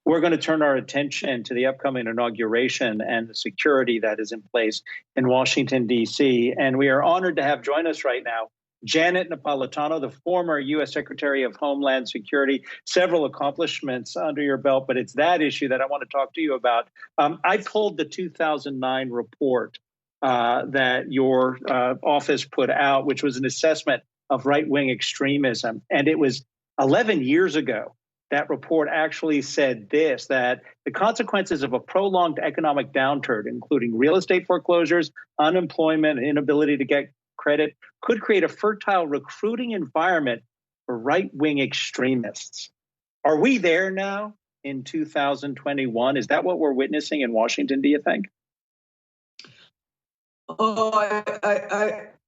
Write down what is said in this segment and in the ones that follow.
We're going to turn our attention to the upcoming inauguration and the security that is in place in Washington, D.C. And we are honored to have join us right now Janet Napolitano, the former U.S. Secretary of Homeland Security, several accomplishments under your belt, but it's that issue that I want to talk to you about. I pulled the 2009 report that your office put out, which was an assessment of right-wing extremism. And it was 11 years ago. That report actually said this, that the consequences of a prolonged economic downturn, including real estate foreclosures, unemployment, inability to get credit, could create a fertile recruiting environment for right-wing extremists. Are we there now in 2021? Is that what we're witnessing in Washington, do you think? Oh,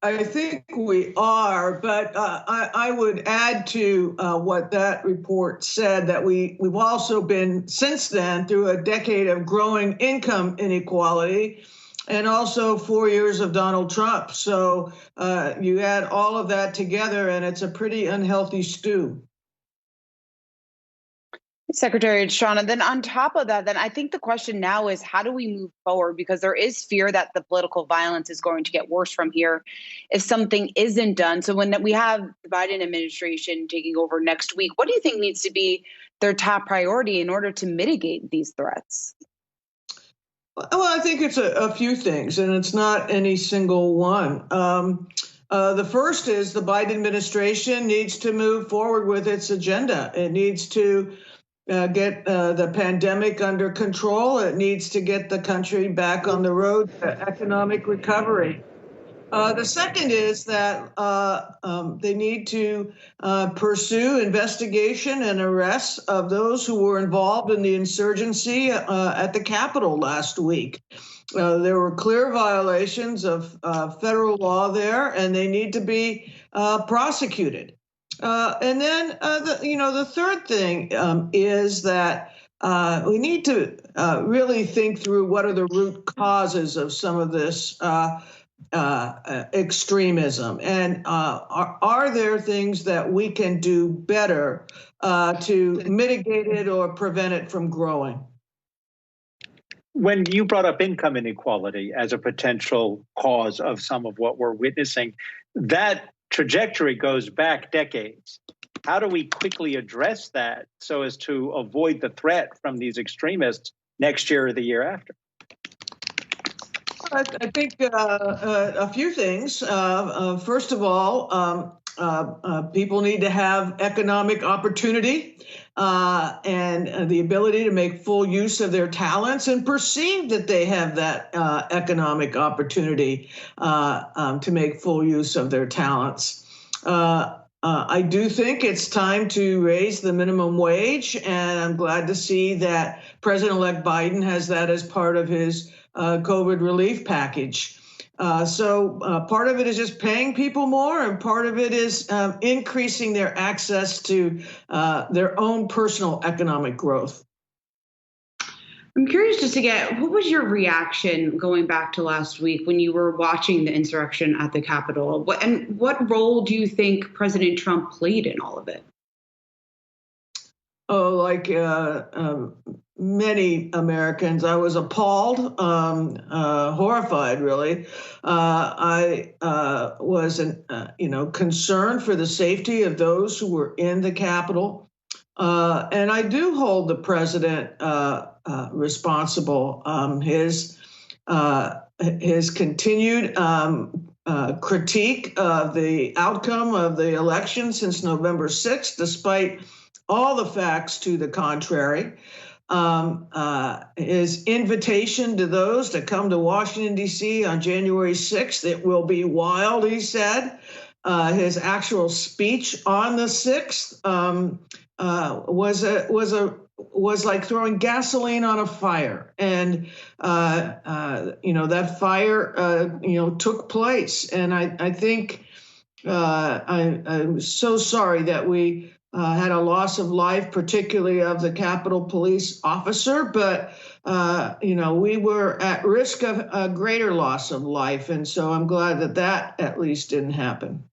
I think we are, but I would add to what that report said that we've also been since then through a decade of growing income inequality and also 4 years of Donald Trump. So you add all of that together and it's a pretty unhealthy stew. Secretary Shauna, then on top of that, then I think the question now is how do we move forward? Because there is fear that the political violence is going to get worse from here if something isn't done. So when we have the Biden administration taking over next week, what do you think needs to be their top priority in order to mitigate these threats? Well, I think it's a few things, and it's not any single one. The first is the Biden administration needs to move forward with its agenda. It needs to get the pandemic under control. It needs to get the country back on the road to economic recovery. The second is that they need to pursue investigation and arrests of those who were involved in the insurgency at the Capitol last week. There were clear violations of federal law there, and they need to be prosecuted. And then, the third thing is that we need to really think through what are the root causes of some of this extremism, and are there things that we can do better to mitigate it or prevent it from growing? When you brought up income inequality as a potential cause of some of what we're witnessing, that trajectory goes back decades. How do we quickly address that so as to avoid the threat from these extremists next year or the year after? I think a few things. First of all, people need to have economic opportunity and the ability to make full use of their talents and perceive that they have that economic opportunity to make full use of their talents. I do think it's time to raise the minimum wage, and I'm glad to see that President-elect Biden has that as part of his COVID relief package. So part of it is just paying people more, and part of it is increasing their access to their own personal economic growth. I'm curious just to get, what was your reaction going back to last week when you were watching the insurrection at the Capitol? What role do you think President Trump played in all of it? Oh, like many Americans, I was appalled, horrified, really. I was, concerned for the safety of those who were in the Capitol. And I do hold the president responsible. His continued critique of the outcome of the election since November 6th, despite all the facts to the contrary, his invitation to those to come to Washington, D.C. on January 6th, it will be wild, he said. His actual speech on the 6th was like throwing gasoline on a fire, and that fire took place. And I think I'm so sorry that we had a loss of life, particularly of the Capitol Police officer, but we were at risk of a greater loss of life, and so I'm glad that at least didn't happen.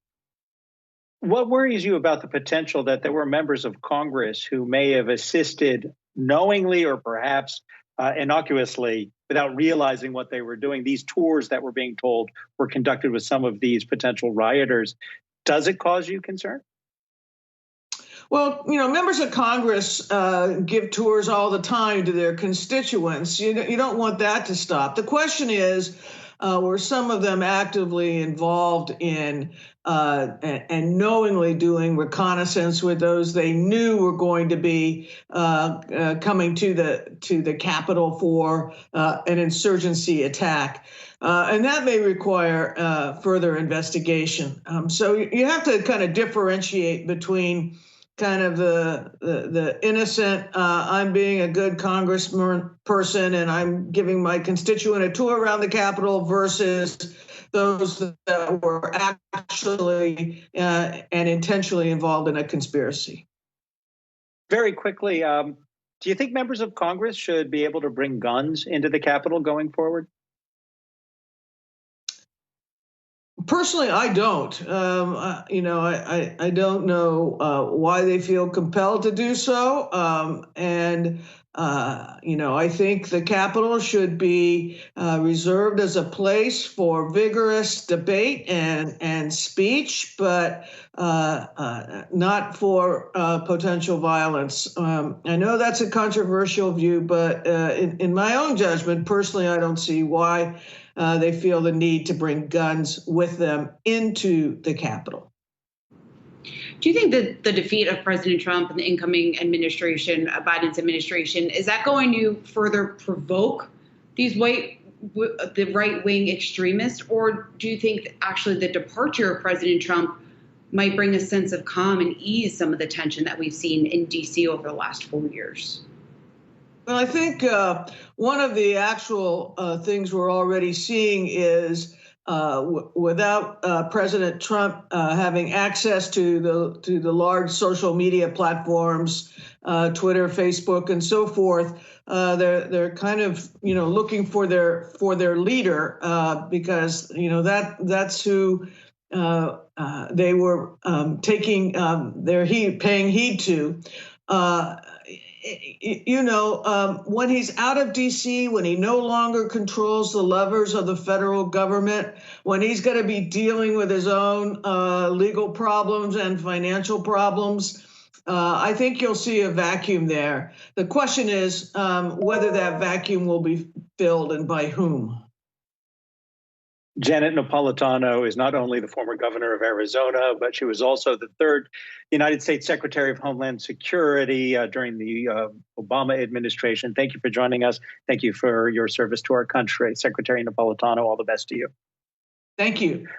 What worries you about the potential that there were members of Congress who may have assisted knowingly or perhaps innocuously, without realizing what they were doing. These tours that were being told were conducted with some of these potential rioters. Does it cause you concern? Well, members of Congress give tours all the time to their constituents. You don't want that to stop. The question is, were some of them actively involved in and knowingly doing reconnaissance with those they knew were going to be coming to the Capitol for an insurgency attack? And that may require further investigation. So you have to kind of differentiate between kind of the innocent, I'm being a good congressman person and I'm giving my constituent a tour around the Capitol, versus those that were actually and intentionally involved in a conspiracy. Very quickly, do you think members of Congress should be able to bring guns into the Capitol going forward? Personally, I don't. I don't know why they feel compelled to do so. I think the Capitol should be reserved as a place for vigorous debate and speech, but not for potential violence. I know that's a controversial view, but in my own judgment, personally, I don't see why they feel the need to bring guns with them into the Capitol. Do you think that the defeat of President Trump and the incoming administration, Biden's administration, is that going to further provoke the right-wing extremists? Or do you think actually the departure of President Trump might bring a sense of calm and ease some of the tension that we've seen in D.C. over the last 4 years? Well, I think one of the actual things we're already seeing is without President Trump having access to the large social media platforms, Twitter, Facebook, and so forth, they're kind of looking for their leader because that's who they were paying heed to. When he's out of D.C., when he no longer controls the levers of the federal government, when he's going to be dealing with his own legal problems and financial problems, I think you'll see a vacuum there. The question is whether that vacuum will be filled and by whom. Janet Napolitano is not only the former governor of Arizona, but she was also the third United States Secretary of Homeland Security during the Obama administration. Thank you for joining us. Thank you for your service to our country. Secretary Napolitano, all the best to you. Thank you.